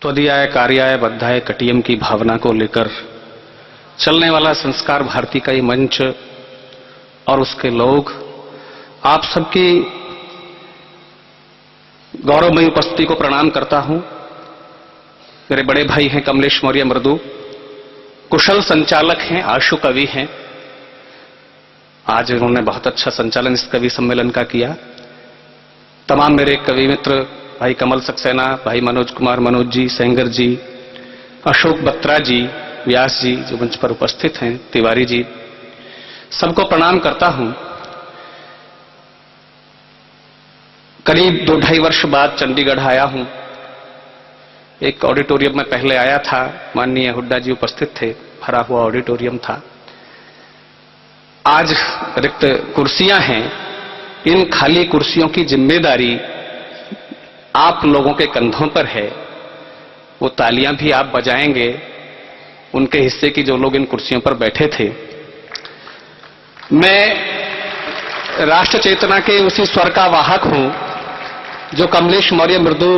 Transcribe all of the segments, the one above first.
त्वदीयाय कार्याय बद्धाय कटियम की भावना को लेकर चलने वाला संस्कार भारती का ये मंच और उसके लोग आप सबकी गौरवमयी उपस्थिति को प्रणाम करता हूं। मेरे बड़े भाई हैं कमलेश मौर्य मृदु, कुशल संचालक हैं, आशु कवि हैं। आज उन्होंने बहुत अच्छा संचालन इस कवि सम्मेलन का किया। तमाम मेरे कवि मित्र भाई कमल सक्सेना, भाई मनोज कुमार मनोज जी, सेंगर जी, अशोक बत्रा जी, व्यास जी जो मंच पर उपस्थित हैं, तिवारी जी, सबको प्रणाम करता हूं। करीब 2-2.5 वर्ष बाद चंडीगढ़ आया हूं। एक ऑडिटोरियम में पहले आया था, माननीय हुड्डा जी उपस्थित थे, भरा हुआ ऑडिटोरियम था। आज रिक्त कुर्सियां हैं, इन खाली कुर्सियों की जिम्मेदारी आप लोगों के कंधों पर है। वो तालियां भी आप बजाएंगे उनके हिस्से की जो लोग इन कुर्सियों पर बैठे थे। मैं राष्ट्र चेतना के उसी स्वर का वाहक हूं जो कमलेश मौर्य मृदु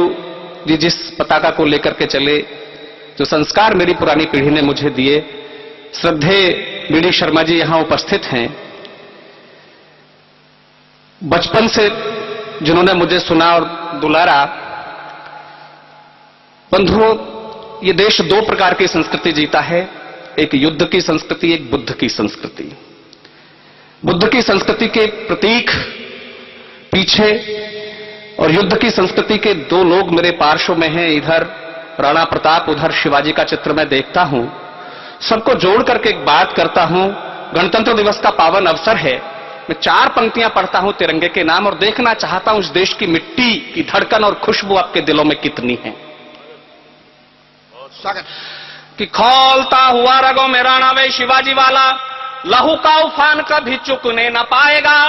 जी जिस पताका को लेकर के चले, जो संस्कार मेरी पुरानी पीढ़ी ने मुझे दिए। श्रद्धेय बीडी शर्मा जी यहां उपस्थित हैं। बचपन से जिन्होंने मुझे सुना और दुलारा। बंधुओं, ये देश 2 प्रकार की संस्कृति जीता है, एक युद्ध की संस्कृति, एक बुद्ध की संस्कृति। बुद्ध की संस्कृति के प्रतीक पीछे और युद्ध की संस्कृति के 2 लोग मेरे पार्श्व में हैं। इधर राणा प्रताप, उधर शिवाजी का चित्र मैं देखता हूं। सबको जोड़ करके एक बात करता हूं। गणतंत्र दिवस का पावन अवसर है। मैं 4 पंक्तियां पढ़ता हूं तिरंगे के नाम और देखना चाहता हूं इस देश की मिट्टी की धड़कन और खुशबू आपके दिलों में कितनी है। कि खौलता हुआ रगों में राणा वे शिवाजी वाला, लहू का उफान कभी चुकने न पाएगा।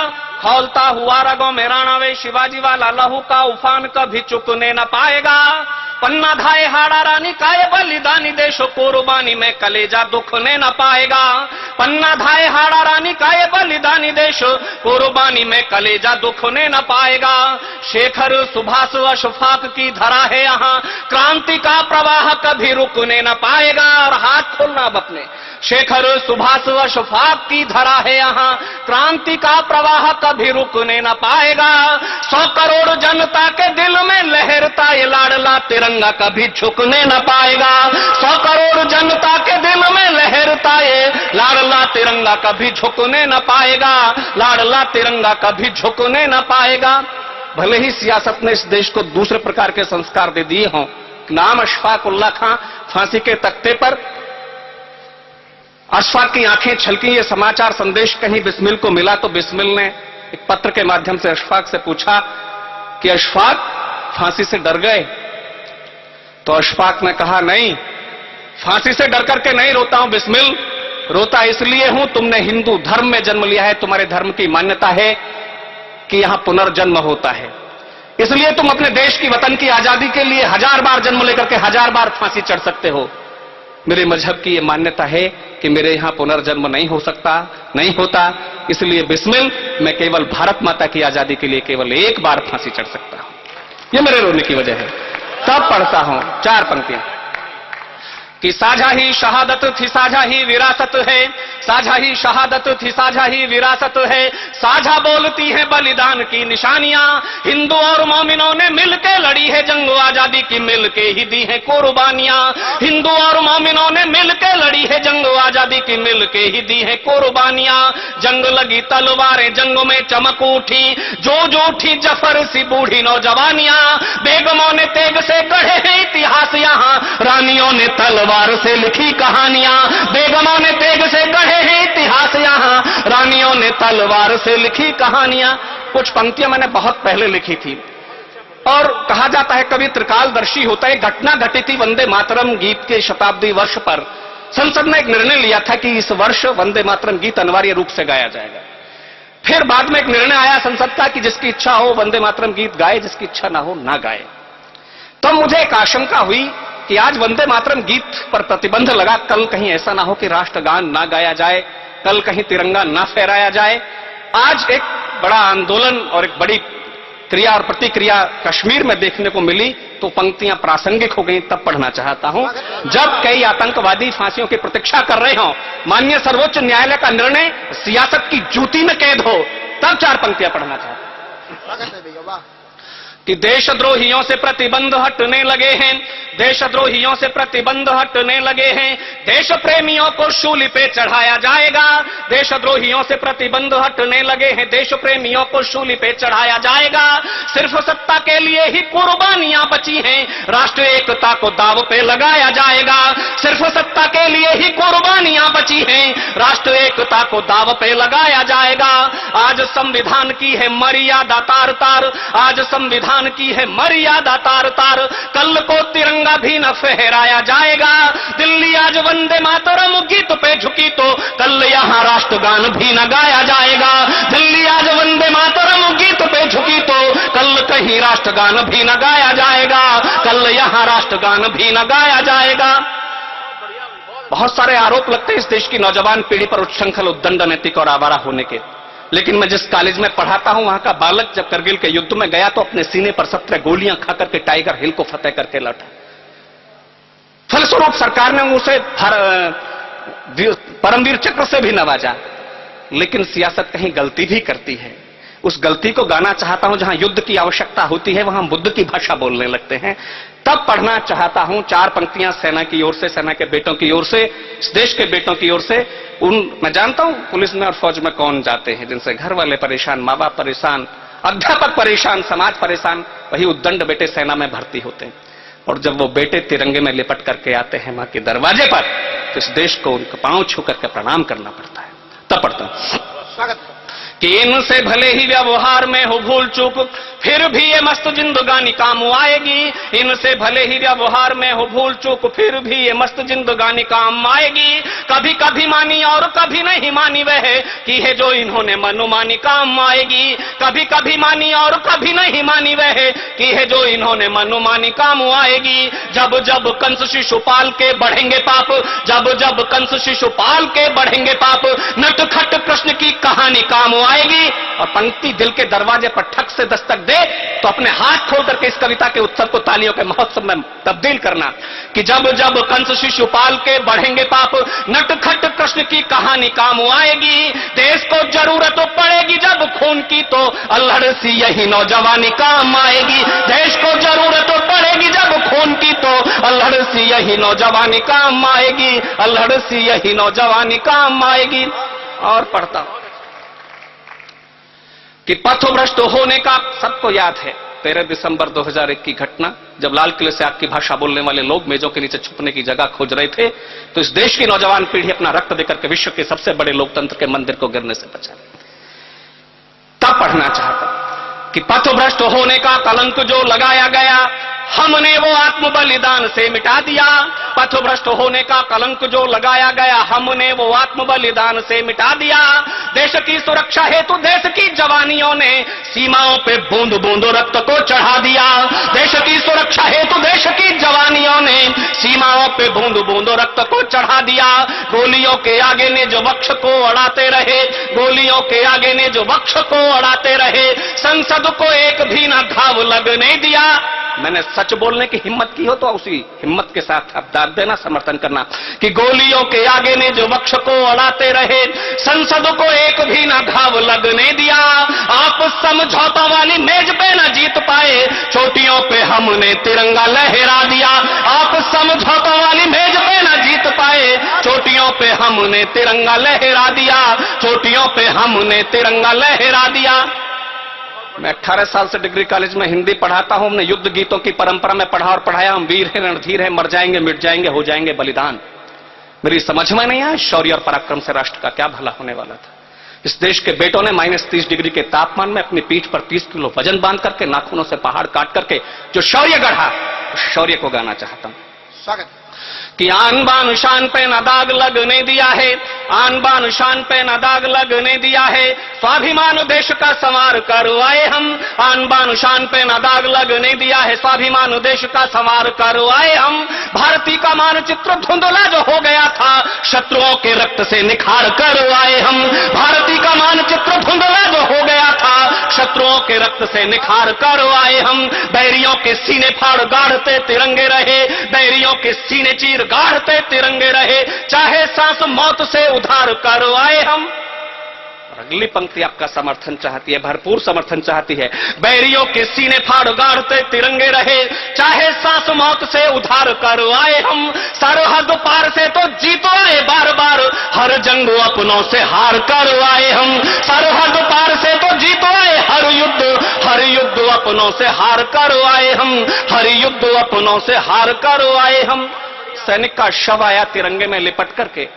खौलता हुआ रगों में राणा वे शिवाजी वाला, लहू का उफान कभी चुकने न पाएगा। पन्ना धाए हाड़ा रानी का ये बलिदानी देश कुर्बानी में कलेजा दुखने न पाएगा। पन्ना धाए हाड़ा रानी का ये बलिदानी देश कुर्बानी में कलेजा दुखने न पाएगा। शेखर सुभाष अशफाक की धरा है यहाँ, क्रांति का प्रवाह कभी रुकने न पाएगा। और हाथ खोलना अब अपने। शेखर सुभाष अशफाक की धरा है यहाँ, क्रांति का प्रवाह कभी रुकने न पाएगा। 100 करोड़ जनता के दिल में लहरता ये लाडला तिरंगा कभी झुकने न पाएगा। 100 करोड़ जनता के दिल में लहरता ये लाडला तिरंगा कभी झुकने न पाएगा। लाडला तिरंगा कभी झुकने न पाएगा। भले ही सियासत ने इस देश को दूसरे प्रकार के संस्कार दे दिए हों। नाम अशफाक उल्लाह खां, फांसी के तख्ते पर अशफाक की आंखें छलकी। ये समाचार संदेश कहीं बिस्मिल को मिला तो बिस्मिल ने एक पत्र के माध्यम से अशफाक से पूछा कि अशफाक फांसी से डर गए? तो अशफाक ने कहा, नहीं, फांसी से डर करके नहीं रोता हूं बिस्मिल, रोता इसलिए हूं तुमने हिंदू धर्म में जन्म लिया है, तुम्हारे धर्म की मान्यता है कि यहां पुनर्जन्म होता है, इसलिए तुम अपने देश की वतन की आजादी के लिए 1000 बार जन्म लेकर के 1000 बार फांसी चढ़ सकते हो। मेरे मजहब की यह मान्यता है कि मेरे यहां पुनर्जन्म नहीं हो सकता, नहीं होता, इसलिए बिस्मिल मैं केवल भारत माता की आजादी के लिए केवल 1 बार फांसी चढ़ सकता हूं। यह मेरे रोने की वजह है। तब पढ़ता हूं 4 पंक्तियां कि साझा ही शहादत थी, साझा ही विरासत है, साझा ही शहादत थी, साझा ही विरासत है, साझा बोलती है बलिदान की निशानियां। हिंदू और मोमिनों ने मिलके लड़ी है जंग आजादी की, मिलके ही दी है कुर्बानियां। हिंदू और मोमिनों ने मिलके लड़ी है जंग आजादी की, मिलके ही दी है कुर्बानियां। जंग लगी तलवारें जंगों में चमक उठी, जो उठी जफर सी बूढ़ी नौजवानियां। बेगमों ने तेग से गढ़े हैं इतिहास यहाँ, रानियों ने तलवार से लिखी कहानियां। बेगमों ने तेग से गढ़े हैं इतिहास यहाँ, रानियों ने तलवार से लिखी कहानियां। कुछ पंक्तियां मैंने बहुत पहले लिखी थी और कहा जाता है कवि त्रिकालदर्शी होता है। घटना घटी थी वंदे मातरम गीत के शताब्दी वर्ष पर। संसद ने एक निर्णय लिया था कि इस वर्ष वंदे मातरम गीत अनिवार्य रूप से गाया जाएगा। फिर बाद में एक निर्णय आया संसद का कि जिसकी इच्छा हो वंदे मातरम गीत गाए, जिसकी इच्छा ना हो ना गाए। तो मुझे एक आशंका हुई कि आज वंदे मातरम गीत पर प्रतिबंध लगा, कल कहीं ऐसा ना हो कि राष्ट्रगान ना गाया जाए, कल कहीं तिरंगा ना फहराया जाए। आज एक बड़ा आंदोलन और एक बड़ी क्रिया और प्रतिक्रिया कश्मीर में देखने को मिली तो पंक्तियां प्रासंगिक हो गई, तब पढ़ना चाहता हूं। जब कई आतंकवादी फांसियों की प्रतीक्षा कर रहे हो, माननीय सर्वोच्च न्यायालय का निर्णय सियासत की जूती में कैद हो, तब 4 पंक्तियां पढ़ना चाहता हूं कि देशद्रोहियों से प्रतिबंध हटने लगे हैं, देशद्रोहियों से प्रतिबंध हटने लगे हैं, देश प्रेमियों को शूली पे चढ़ाया जाएगा। देशद्रोहियों से प्रतिबंध हटने लगे हैं, देश प्रेमियों को शूली पे चढ़ाया जाएगा। सिर्फ सत्ता के लिए ही कुर्बानियां बची हैं, राष्ट्र एकता को दाव पे लगाया जाएगा। सिर्फ सत्ता के लिए ही कुर्बानियां बची हैं, राष्ट्र एकता को दाव पे लगाया जाएगा। आज संविधान की है मर्यादा तार तार, आज संविधान की है मर्यादा तार तार, कल को तिरंगा भी न फहराया जाएगा। दिल्ली आज वंदे मातरम गीत पे झुकी तो कल यहां राष्ट्रगान भी न गाया जाएगा। दिल्ली आज वंदे मातरम गीत पे झुकी तो कल कहीं राष्ट्रगान भी न गाया जाएगा, कल यहां राष्ट्रगान भी न गाया जाएगा। बहुत सारे आरोप लगते हैं इस देश की नौजवान पीढ़ी पर उच्छृंखल, उद्दंड, अनैतिक और आवारा होने के, लेकिन मैं जिस कॉलेज में पढ़ाता हूं वहां का बालक जब करगिल के युद्ध में गया तो अपने सीने पर 17 गोलियां खाकर के टाइगर हिल को फतेह करके लौटा। फलस्वरूप सरकार ने उसे परमवीर चक्र से भी नवाजा, लेकिन सियासत कहीं गलती भी करती है। उस गलती को गाना चाहता हूं, जहां युद्ध की आवश्यकता होती है वहां बुद्ध की भाषा बोलने लगते हैं, तब पढ़ना चाहता हूं 4 पंक्तियां सेना की ओर से, सेना के बेटों की ओर से, इस देश के बेटों की ओर से। मैं जानता हूं पुलिस में और फौज में कौन जाते हैं जिनसे घर वाले परेशान, माँ बाप परेशान, अध्यापक परेशान, समाज परेशान, वही उद्दंड बेटे सेना में भर्ती होते हैं। और जब वो बेटे तिरंगे में लिपट करके आते हैं मां के दरवाजे पर, तो इस देश को उनके पांव छू करके प्रणाम करना पड़ता है। तब पढ़ता हूं कि इनसे भले ही व्यवहार में हो भूल चूक, फिर भी ये मस्त जिंदगानी काम आएगी। इनसे भले ही व्यवहार में हो भूल चूक, फिर भी ये मस्त जिंदगानी काम आएगी। कभी कभी मानी और कभी नहीं मानी वह कि है जो इन्होंने मनोमानी काम आएगी। कभी कभी मानी और कभी नहीं मानी वह कि है जो इन्होंने मनोमानी काम आएगी। जब जब कंस शिशुपाल के बढ़ेंगे पाप, जब जब कंस शिशुपाल के बढ़ेंगे पाप, नटखट कृष्ण की कहानी काम आएगी। और पंक्ति दिल के दरवाजे पर ठक से दस्तक दे तो अपने हाथ खोल करके इस कविता के उत्सव को तालियों के महोत्सव में तब्दील करना कि जब जब कंस शिशुपाल के बढ़ेंगे पाप, नटखट कृष्ण की कहानी काम आएगी। देश को जरूरत पड़ेगी जब खून की तो अल्हड़ सी यही नौजवानी काम आएगी। देश को जरूरत पड़ेगी जब खून की तो अल्हड़ सी यही नौजवानी काम आएगी, अल्हड़ सी यही नौजवानी काम आएगी। और पढ़ता हूं कि पथभ्रष्ट होने का सबको याद है 13 दिसंबर 2001 की घटना, जब लाल किले से आग की भाषा बोलने वाले लोग मेजों के नीचे छुपने की जगह खोज रहे थे, तो इस देश की नौजवान पीढ़ी अपना रक्त देकर के विश्व के सबसे बड़े लोकतंत्र के मंदिर को गिरने से बचा। तब पढ़ना चाहता कि पथभ्रष्ट होने का कलंक जो लगाया गया, हमने वो आत्म बलिदान से मिटा दिया। पथभ्रष्ट होने का कलंक जो लगाया गया, हमने वो आत्म बलिदान से मिटा दिया। देश की सुरक्षा हेतु देश की जवानियों ने सीमाओं पे बूंद बूंद रक्त को चढ़ा दिया। देश की सुरक्षा हेतु देश की जवानियों ने सीमाओं पे बूंद बूंद रक्त को चढ़ा दिया। गोलियों के आगे ने जो वक्ष को अड़ाते रहे, गोलियों के आगे ने जो वक्ष को अड़ाते रहे, संसद को एक भी ना घाव लगने दिया। मैंने सच बोलने की हिम्मत की हो तो उसी हिम्मत के साथ आप दाद देना, समर्थन करना कि गोलियों के आगे ने जो वक्ष को अड़ाते रहे, संसद को एक भी ना घाव लगने दिया। आप समझौता वाली मेज पे ना जीत पाए, चोटियों पे हमने तिरंगा लहरा दिया। आप समझौता वाली मेज पे ना जीत पाए, चोटियों पे हमने तिरंगा लहरा दिया, चोटियों पे हमने तिरंगा लहरा दिया। मैं 18 साल से डिग्री कॉलेज में हिंदी पढ़ाता हूं। हमने युद्ध गीतों की परंपरा में पढ़ा और पढ़ाया। हम वीर हैं, रणधीर हैं, मर जाएंगे, मिट जाएंगे, हो जाएंगे बलिदान। मेरी समझ में नहीं आया शौर्य और पराक्रम से राष्ट्र का क्या भला होने वाला था। इस देश के बेटों ने -30 डिग्री के तापमान में अपनी पीठ पर 30 किलो वजन बांध करके, नाखूनों से पहाड़ काट करके जो शौर्य गढ़ा, उस शौर्य को गाना चाहता हूं। स्वागत कि आन बान शान पे न दाग लगने दिया है, आन बान शान पे न दाग लगने दिया है, स्वाभिमान देश का संवार करवाए हम। आन बान शान पे न दाग लगने दिया है, स्वाभिमान देश का संवार करवाए हम। भारती का मानचित्र धुंधला जो हो गया था, शत्रुओं के रक्त से निखार कर आए हम। भारती का मानचित्र धुंधला जो हो गया था, शत्रुओं के रक्त से निखार कर आए हम। बैरियों के सीने फाड़ गाढ़ते तिरंगे रहे, बैरियों के सीने चीर गाढ़ते तिरंगे रहे, चाहे सांस मौत से उधार कर आए हम। अगली पंक्ति आपका समर्थन चाहती है, भरपूर समर्थन चाहती है। बैरियों के सीने फाड़ गाढ़ते तिरंगे रहे, चाहे सांस मौत से उधार कर आए हम। सरहद पार से तो जीतो आए बार बार, हर जंग अपनों से हार कर आए हम। सरहद पार से तो जीतो आए हर युद्ध अपनों से हार कर आए हम। हर युद्ध अपनों से हार कर आए हम। सैनिक का शव आया तिरंगे में लिपट करके।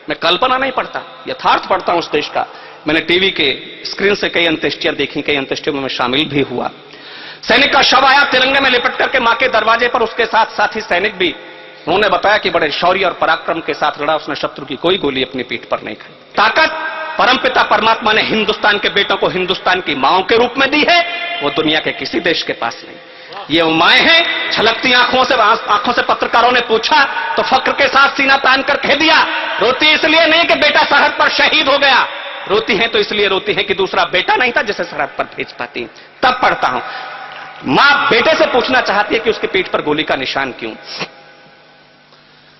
मैं कल्पना नहीं पढ़ता, यथार्थ पढ़ता हूं उस देश का। मैंने टीवी के स्क्रीन से कई अंत्येष्टियां देखी, कई अंत्येष्टियों में मैं शामिल भी हुआ। सैनिक का शव आया तिरंगे में लिपट करके मां के दरवाजे पर, उसके साथ साथी सैनिक भी। उन्होंने बताया कि बड़े शौर्य और पराक्रम के साथ लड़ा, उसने शत्रु की कोई गोली अपनी पीठ पर नहीं खाई। ताकत परमपिता परमात्मा ने हिंदुस्तान के बेटों को हिंदुस्तान की मांओं के रूप में दी है, वो दुनिया के किसी देश के पास नहीं। ये वो माएं हैं। छलकती आंखों से पत्रकारों ने पूछा तो फक्र के साथ सीना तान कर कह दिया, रोती इसलिए नहीं कि बेटा सरहद पर शहीद हो गया, रोती हैं तो इसलिए रोती हैं कि दूसरा बेटा नहीं था जिसे सरहद पर भेज पाती। तब पढ़ता हूं, मां बेटे से पूछना चाहती है कि उसके पीठ पर गोली का निशान क्यों,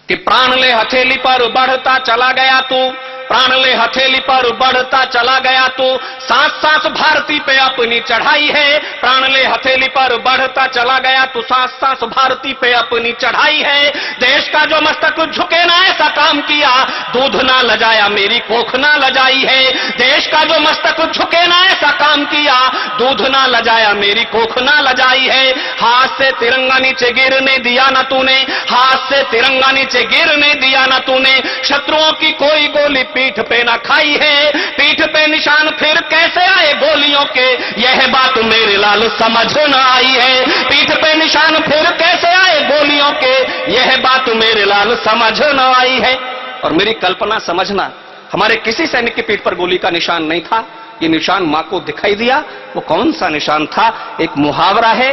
कि प्राण ले हथेली पर बढ़ता चला गया तू, प्राण ले हथेली पर बढ़ता चला गया तू, सांस सांस भारती पे अपनी चढ़ाई है। प्राण ले हथेली पर बढ़ता चला गया तू, सांस सांस भारती पे अपनी चढ़ाई है। देश का जो मस्तक झुके ना ऐसा काम किया, दूध ना लजाया मेरी कोख ना लजाई है। देश का जो मस्तक झुके ना ऐसा काम किया, दूध ना लजाया मेरी कोख ना लजाई है। हाथ से तिरंगा नीचे गिरने दिया ना तूने, हाथ से तिरंगा नीचे गिरने दिया ना तूने। शत्रुओं की कोई गोली पीठ पे ना खाई है, पीठ पे निशान फिर कैसे आए गोलियों के, यह बात मेरे लाल समझ न आई है। पीठ पे निशान फिर कैसे आए गोलियों के, यह बात मेरे लाल समझ न आई है। और मेरी कल्पना समझना, हमारे किसी सैनिक की पीठ पर गोली का निशान नहीं था, ये निशान मां को दिखाई दिया। वो कौन सा निशान था? एक मुहावरा है,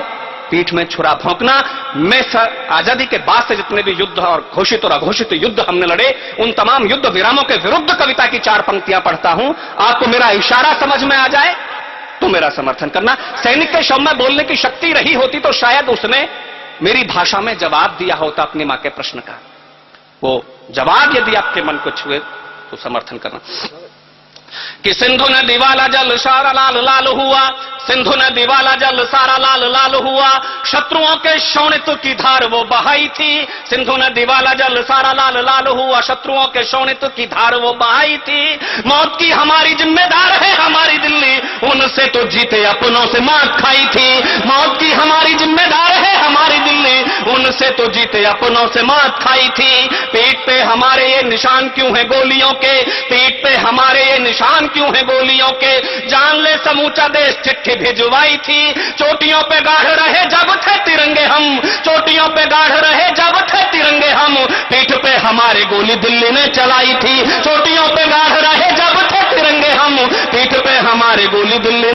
पीठ में छुरा भोंकना। मैं आजादी के बाद से जितने भी युद्ध और घोषित और अघोषित युद्ध हमने लड़े, उन तमाम युद्ध विरामों के विरुद्ध कविता की 4 पंक्तियां पढ़ता हूं। आपको मेरा इशारा समझ में आ जाए तो मेरा समर्थन करना। सैनिक के शव में बोलने की शक्ति रही होती तो शायद उसने मेरी भाषा में जवाब दिया होता अपनी मां के प्रश्न का। वो जवाब यदि आपके मन को छुए तो समर्थन करना। कि सिंधु नदी वाला जल सारा लाल लाल हुआ, सिंधु नदी वाला जल सारा लाल लाल हुआ, शत्रुओं के शोणित की धार वो बहाई थी। सिंधु नदी वाला जल सारा लाल लाल हुआ, शत्रुओं के शोणित की धार वो बहाई थी। मौत की हमारी जिम्मेदार है हमारी दिल्ली, उनसे तो जीते अपनों से मात खाई थी। मौत की हमारी जिम्मेदार है हमारी दिल्ली, उनसे तो जीते अपनों से मात खाई थी। पीठ पे हमारे ये निशान क्यों है गोलियों के, पीठ पे हमारे ये निशान क्यों है गोलियों के। जान ले समूचा देश चिट्ठी भिजवाई थी, चोटियों पे गाढ़ रहे जब थे तिरंगे हम, चोटियों पे गाढ़ रहे जब थे तिरंगे हम। पीठ पे हमारे गोली दिल्ली ने चलाई थी, चोटियों पे गाढ़ रहे जब थे तिरंगे हम, पीठ पे हमारे गोली दिल्ली